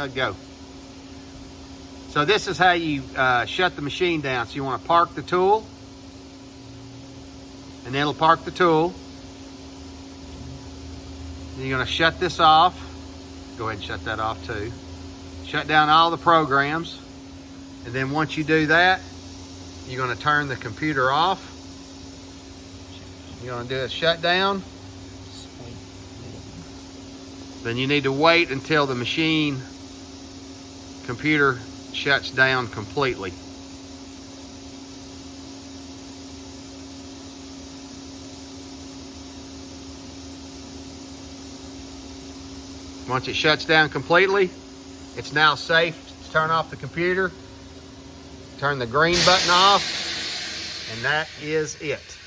go. So this is how you shut the machine down. So you want to park the tool, and it'll park the tool. Then you're going to shut this off. Go ahead and shut that off too. Shut down all the programs. And then once you do that, you're going to turn the computer off. You're going to do a shutdown. Then you need to wait until the machine computer shuts down completely. Once it shuts down completely, it's now safe to turn off the computer. Turn the green button off, and that is it.